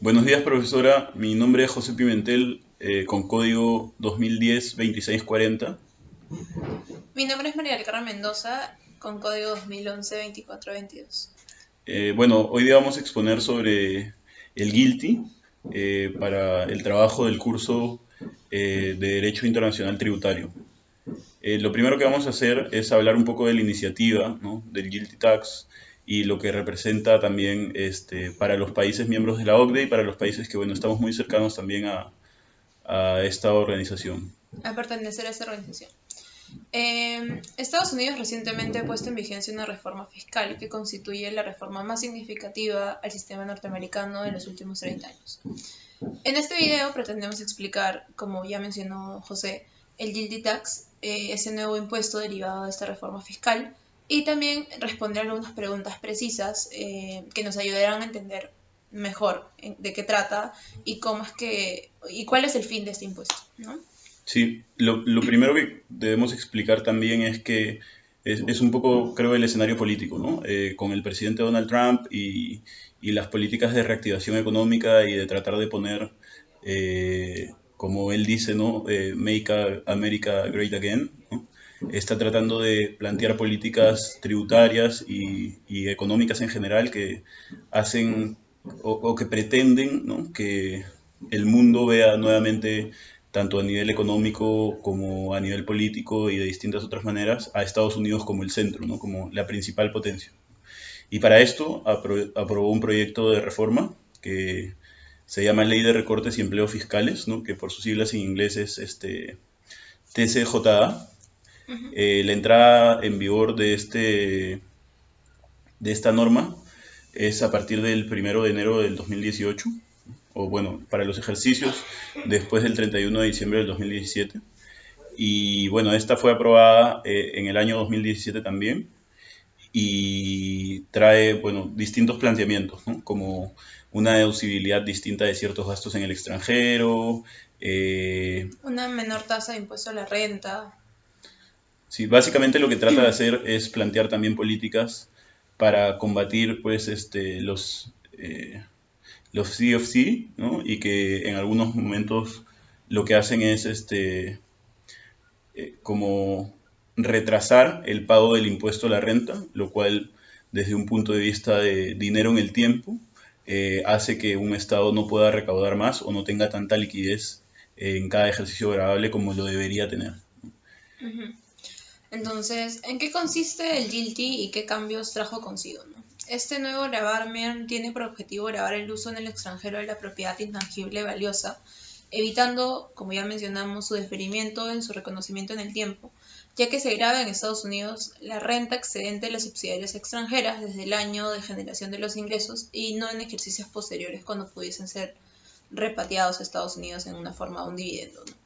Buenos días, profesora. Mi nombre es José Pimentel, con código 2010-2640. Mi nombre es María del Carmen Mendoza, con código 2011-2422. Bueno, hoy día vamos a exponer sobre el GILTI para el trabajo del curso de Derecho Internacional Tributario. Lo primero que vamos a hacer es hablar un poco de la iniciativa, ¿no?, del GILTI Tax y lo que representa también para los países miembros de la OCDE y para los países que, bueno, estamos muy cercanos también a esta organización. A pertenecer a esta organización. Estados Unidos recientemente ha puesto en vigencia una reforma fiscal que constituye la reforma más significativa al sistema norteamericano en los últimos 30 años. En este video pretendemos explicar, como ya mencionó José, el GILTI Tax, ese nuevo impuesto derivado de esta reforma fiscal, y también responder algunas preguntas precisas que nos ayudarán a entender mejor de qué trata y cómo es y cuál es el fin de este impuesto, ¿no? Sí, lo primero que debemos explicar también es que es un poco, creo, el escenario político, ¿no? Con el presidente Donald Trump y las políticas de reactivación económica y de tratar de poner, como él dice, ¿no? Make America Great Again, ¿no? Está tratando de plantear políticas tributarias y económicas en general que hacen o que pretenden, ¿no?, que el mundo vea nuevamente, tanto a nivel económico como a nivel político y de distintas otras maneras, a Estados Unidos como el centro, ¿no?, como la principal potencia. Y para esto aprobó un proyecto de reforma que se llama Ley de Recortes y Empleos Fiscales, ¿no?, que por sus siglas en inglés es TCJA. Ujú. La entrada en vigor de esta norma es a partir del 1 de enero del 2018, o bueno, para los ejercicios después del 31 de diciembre del 2017. Y bueno, esta fue aprobada en el año 2017 también y trae, bueno, distintos planteamientos, ¿no?, como una deducibilidad distinta de ciertos gastos en el extranjero. Una menor tasa de impuesto a la renta. Sí, básicamente lo que trata de hacer es plantear también políticas para combatir, pues, los CFC, ¿no? Y que en algunos momentos lo que hacen es como retrasar el pago del impuesto a la renta, lo cual desde un punto de vista de dinero en el tiempo hace que un Estado no pueda recaudar más o no tenga tanta liquidez en cada ejercicio grabable como lo debería tener. Ujú. Entonces, ¿en qué consiste el GILTI y qué cambios trajo consigo, ¿no? Este nuevo gravamen tiene por objetivo gravar el uso en el extranjero de la propiedad intangible valiosa, evitando, como ya mencionamos, su deferimiento en su reconocimiento en el tiempo, ya que se grava en Estados Unidos la renta excedente de las subsidiarias extranjeras desde el año de generación de los ingresos y no en ejercicios posteriores cuando pudiesen ser repatriados a Estados Unidos en una forma de un dividendo, ¿no?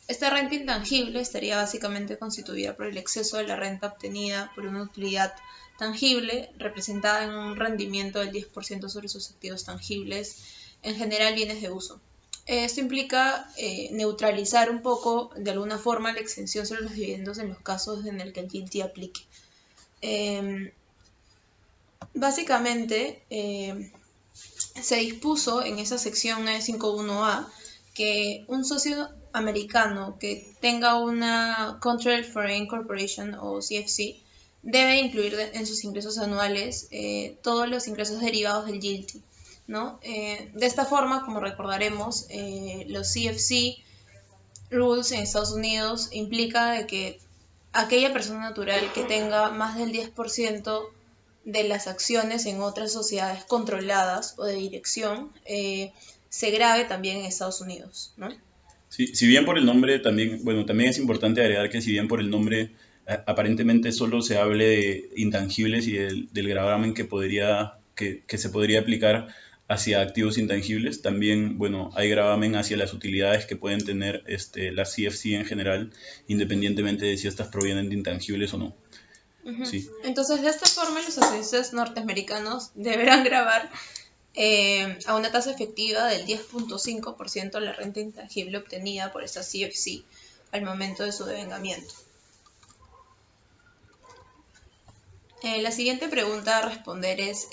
Esta renta intangible estaría básicamente constituida por el exceso de la renta obtenida por una utilidad tangible, representada en un rendimiento del 10% sobre sus activos tangibles, en general bienes de uso. Esto implica neutralizar un poco, de alguna forma, la exención sobre los dividendos en los casos en el que el GILTI aplique. Eh, básicamente, se dispuso en esa sección E51A que un socio americano que tenga una Controlled Foreign Corporation o CFC debe incluir en sus ingresos anuales todos los ingresos derivados del GILTI, ¿no? De esta forma, como recordaremos, los CFC rules en Estados Unidos implica de que aquella persona natural que tenga más del 10% de las acciones en otras sociedades controladas o de dirección se grave también en Estados Unidos, ¿no? Sí, si bien por el nombre también, bueno, también es importante agregar que si bien por el nombre aparentemente solo se hable de intangibles y del gravamen que se podría aplicar hacia activos intangibles, también, bueno, hay gravamen hacia las utilidades que pueden tener las CFC en general, independientemente de si estas provienen de intangibles o no. Uh-huh. Sí. Entonces, de esta forma, los accionistas norteamericanos deberán grabar a una tasa efectiva del 10.5% la renta intangible obtenida por esta CFC al momento de su devengamiento. La siguiente pregunta a responder es,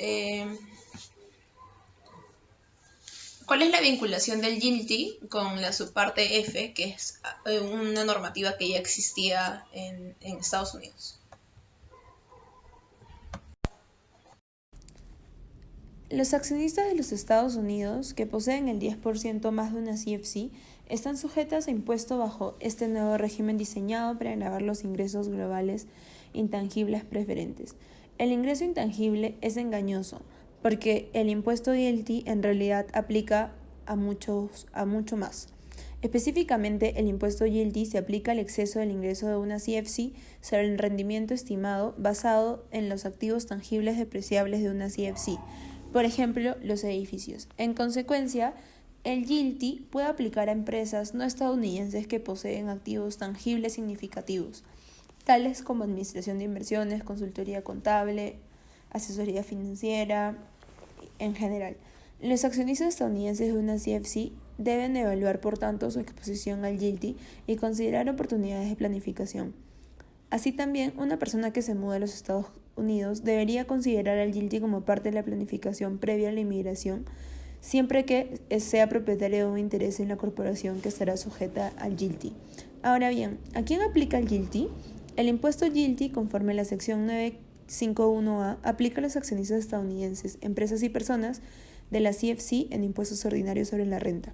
¿Cuál es la vinculación del GILTI con la subparte F, que es una normativa que ya existía en Estados Unidos? Los accionistas de los Estados Unidos, que poseen el 10% más de una CFC, están sujetas a impuesto bajo este nuevo régimen diseñado para gravar los ingresos globales intangibles preferentes. El ingreso intangible es engañoso, porque el impuesto GILTI en realidad aplica a mucho más. Específicamente, el impuesto GILTI se aplica al exceso del ingreso de una CFC sobre el rendimiento estimado basado en los activos tangibles depreciables de una CFC, por ejemplo, los edificios. En consecuencia, el GILTI puede aplicar a empresas no estadounidenses que poseen activos tangibles significativos, tales como administración de inversiones, consultoría contable, asesoría financiera, en general. Los accionistas estadounidenses de una CFC deben evaluar, por tanto, su exposición al GILTI y considerar oportunidades de planificación. Así también, una persona que se muda a los Estados Unidos debería considerar al GILTI como parte de la planificación previa a la inmigración, siempre que sea propietario de un interés en la corporación que estará sujeta al GILTI. Ahora bien, ¿a quién aplica el GILTI? El impuesto GILTI, conforme a la sección 951A, aplica a los accionistas estadounidenses, empresas y personas de la CFC en impuestos ordinarios sobre la renta.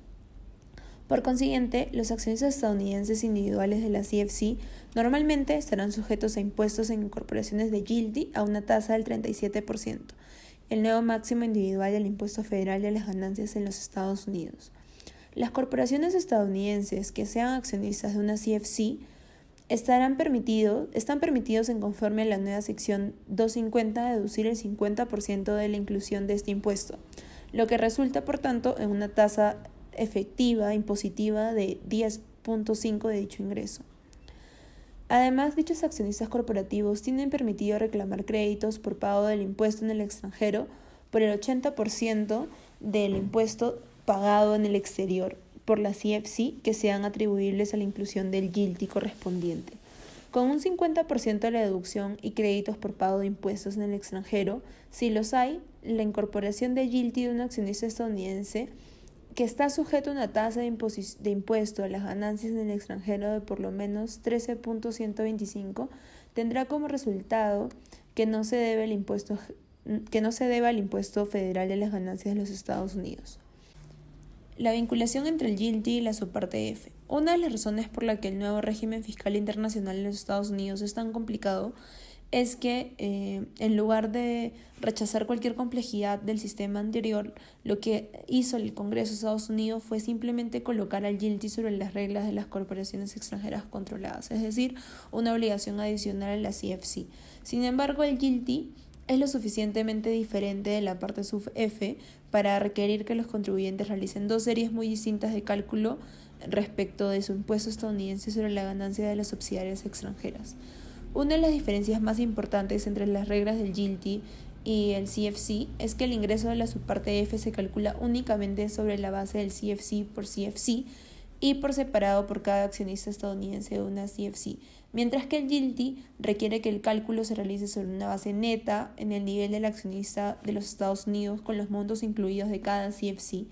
Por consiguiente, los accionistas estadounidenses individuales de la CFC normalmente estarán sujetos a impuestos en corporaciones de GILTI a una tasa del 37%, el nuevo máximo individual del impuesto federal de las ganancias en los Estados Unidos. Las corporaciones estadounidenses que sean accionistas de una CFC están permitidos en conforme a la nueva sección 250 deducir el 50% de la inclusión de este impuesto, lo que resulta, por tanto, en una tasa efectiva impositiva de 10.5 de dicho ingreso. Además, dichos accionistas corporativos tienen permitido reclamar créditos por pago del impuesto en el extranjero por el 80% del impuesto pagado en el exterior por la CFC que sean atribuibles a la inclusión del GILTI correspondiente. Con un 50% de la deducción y créditos por pago de impuestos en el extranjero, si los hay, la incorporación de GILTI de un accionista estadounidense que está sujeto a una tasa de impuesto a las ganancias en el extranjero de por lo menos 13.125 tendrá como resultado que no se deba al impuesto federal de las ganancias de los Estados Unidos. La vinculación entre el GILTI y la subparte F. Una de las razones por la que el nuevo régimen fiscal internacional en los Estados Unidos es tan complicado es que en lugar de rechazar cualquier complejidad del sistema anterior, lo que hizo el Congreso de Estados Unidos fue simplemente colocar al GILTI sobre las reglas de las corporaciones extranjeras controladas, es decir, una obligación adicional a la CFC. Sin embargo, el GILTI es lo suficientemente diferente de la parte sub F para requerir que los contribuyentes realicen dos series muy distintas de cálculo respecto de su impuesto estadounidense sobre la ganancia de las subsidiarias extranjeras. Una de las diferencias más importantes entre las reglas del GILTI y el CFC es que el ingreso de la subparte F se calcula únicamente sobre la base del CFC por CFC y por separado por cada accionista estadounidense de una CFC, mientras que el GILTI requiere que el cálculo se realice sobre una base neta en el nivel del accionista de los Estados Unidos con los montos incluidos de cada CFC.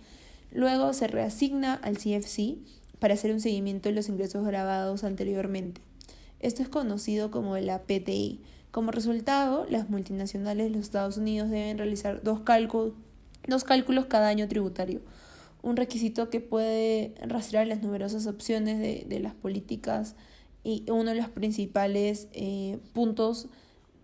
Luego se reasigna al CFC para hacer un seguimiento de los ingresos grabados anteriormente. Esto es conocido como la PTI. Como resultado, las multinacionales de los Estados Unidos deben realizar dos cálculos cada año tributario, un requisito que puede rastrear las numerosas opciones de las políticas y uno de los principales puntos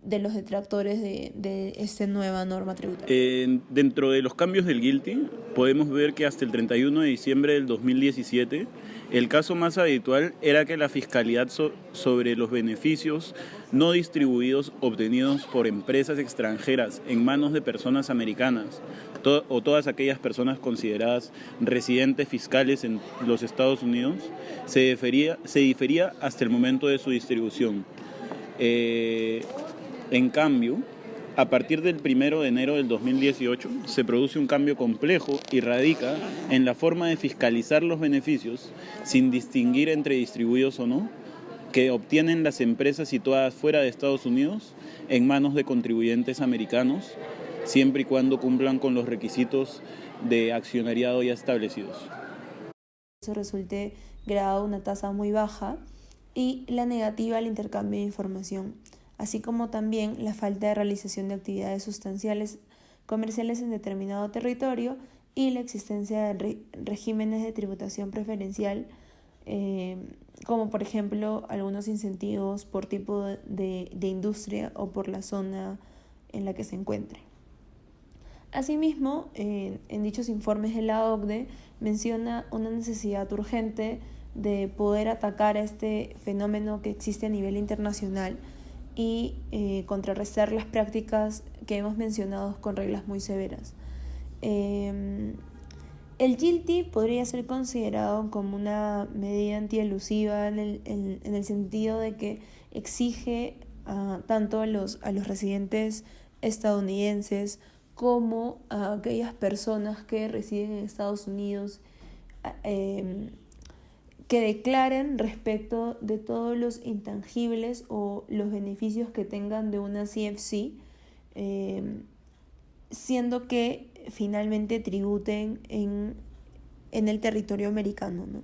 de los detractores de esta nueva norma tributaria. Dentro de los cambios del GILTI, podemos ver que hasta el 31 de diciembre del 2017, el caso más habitual era que la fiscalidad sobre los beneficios no distribuidos obtenidos por empresas extranjeras en manos de personas americanas o todas aquellas personas consideradas residentes fiscales en los Estados Unidos se difería hasta el momento de su distribución. En cambio, a partir del 1 de enero del 2018 se produce un cambio complejo y radica en la forma de fiscalizar los beneficios sin distinguir entre distribuidos o no que obtienen las empresas situadas fuera de Estados Unidos en manos de contribuyentes americanos, siempre y cuando cumplan con los requisitos de accionariado ya establecidos. Eso resulte grabado una tasa muy baja y la negativa al intercambio de información, así como también la falta de realización de actividades sustanciales comerciales en determinado territorio y la existencia de regímenes de tributación preferencial, como por ejemplo algunos incentivos por tipo de industria o por la zona en la que se encuentre. Asimismo, en dichos informes de la OCDE menciona una necesidad urgente de poder atacar a este fenómeno que existe a nivel internacional y contrarrestar las prácticas que hemos mencionado con reglas muy severas. El GILTI podría ser considerado como una medida antielusiva en el sentido de que exige tanto a los residentes estadounidenses como a aquellas personas que residen en Estados Unidos que declaren respecto de todos los intangibles o los beneficios que tengan de una CFC, siendo que finalmente tributen en el territorio americano, ¿no?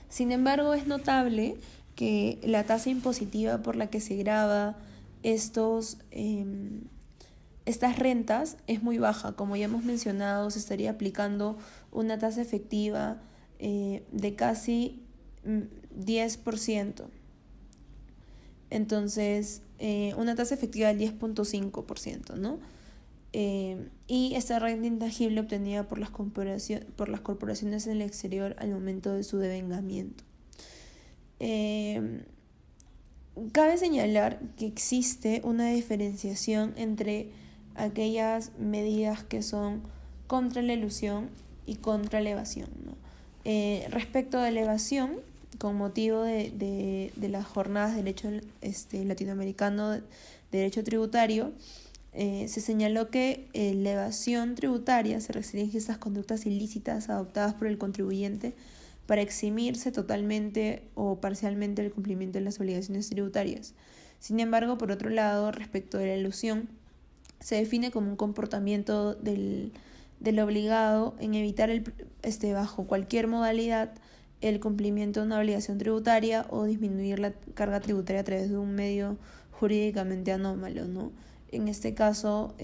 Sin embargo, es notable que la tasa impositiva por la que se grava estas rentas es muy baja. Como ya hemos mencionado, se estaría aplicando una tasa efectiva de casi 10%. Entonces, una tasa efectiva del 10.5%, ¿no? Y esta renta intangible obtenida por las corporaciones en el exterior al momento de su devengamiento. Cabe señalar que existe una diferenciación entre aquellas medidas que son contra la elusión y contra la evasión, ¿no? Respecto de la evasión, con motivo de las jornadas de derecho latinoamericano de derecho tributario, se señaló que la evasión tributaria se restringe a estas conductas ilícitas adoptadas por el contribuyente para eximirse totalmente o parcialmente del cumplimiento de las obligaciones tributarias. Sin embargo, por otro lado, respecto de la elusión, se define como un comportamiento del obligado en evitar bajo cualquier modalidad el cumplimiento de una obligación tributaria o disminuir la carga tributaria a través de un medio jurídicamente anómalo, ¿no? En este caso,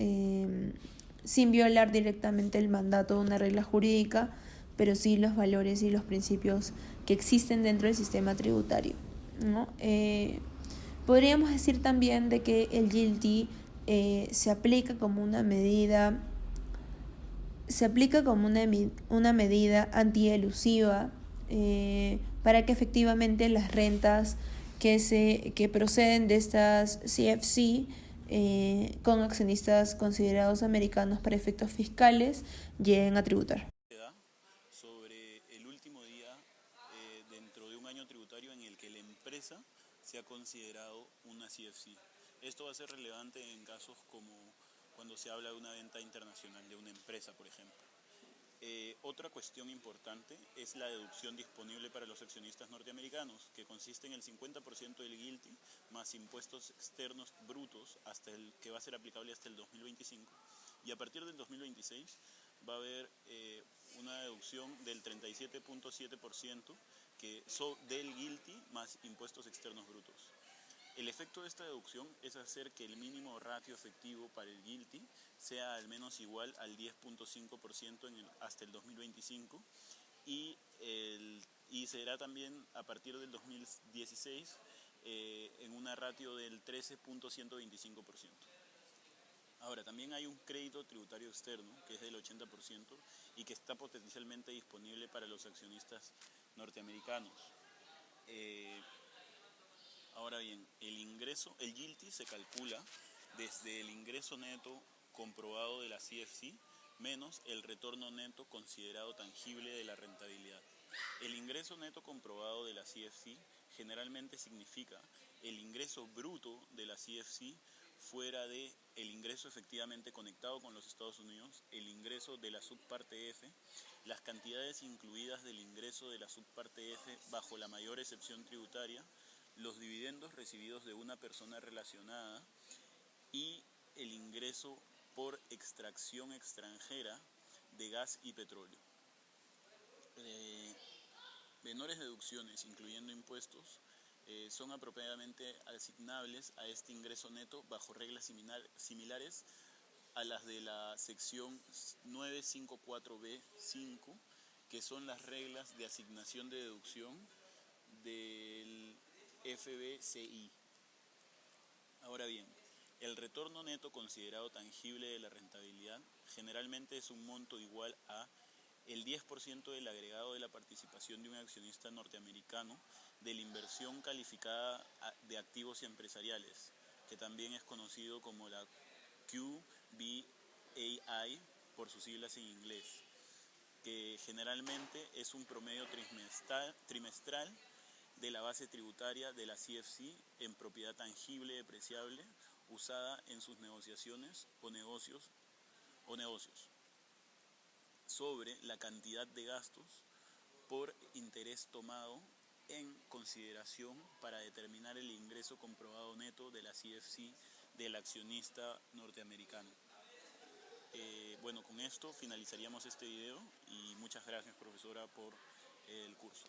sin violar directamente el mandato de una regla jurídica, pero sí los valores y los principios que existen dentro del sistema tributario, ¿no? Podríamos decir también de que el GILTI se aplica como una medida antielusiva para que efectivamente las rentas que proceden de estas CFC con accionistas considerados americanos para efectos fiscales lleguen a tributar. Sobre el último día dentro de un año tributario en el que la empresa sea considerado una CFC. Esto va a ser relevante en casos como cuando se habla de una venta internacional de una empresa, por ejemplo. Otra cuestión importante es la deducción disponible para los accionistas norteamericanos, que consiste en el 50% del GILTI más impuestos externos brutos que va a ser aplicable hasta el 2025, y a partir del 2026 va a haber una deducción del 37.7% del GILTI más impuestos externos brutos. El efecto de esta deducción es hacer que el mínimo ratio efectivo para el GILTI sea al menos igual al 10.5% hasta el 2025 y será también a partir del 2016 en una ratio del 13.125%. Ahora, también hay un crédito tributario externo que es del 80% y que está potencialmente disponible para los accionistas norteamericanos. Ahora bien, el GILTI se calcula desde el ingreso neto comprobado de la CFC menos el retorno neto considerado tangible de la rentabilidad. El ingreso neto comprobado de la CFC generalmente significa el ingreso bruto de la CFC fuera de el ingreso efectivamente conectado con los Estados Unidos, el ingreso de la subparte F, las cantidades incluidas del ingreso de la subparte F bajo la mayor excepción tributaria, los dividendos recibidos de una persona relacionada y el ingreso por extracción extranjera de gas y petróleo. Menores deducciones, incluyendo impuestos, son apropiadamente asignables a este ingreso neto bajo reglas similares a las de la sección 954B5, que son las reglas de asignación de deducción del FBCI. Ahora bien, el retorno neto considerado tangible de la rentabilidad generalmente es un monto igual a el 10% del agregado de la participación de un accionista norteamericano de la inversión calificada de activos empresariales, que también es conocido como la QBAI por sus siglas en inglés, que generalmente es un promedio trimestral de la base tributaria de la CFC en propiedad tangible depreciable usada en sus negociaciones o negocios sobre la cantidad de gastos por interés tomado en consideración para determinar el ingreso comprobado neto de la CFC del accionista norteamericano. Bueno, con esto finalizaríamos este video y muchas gracias, profesora, por el curso.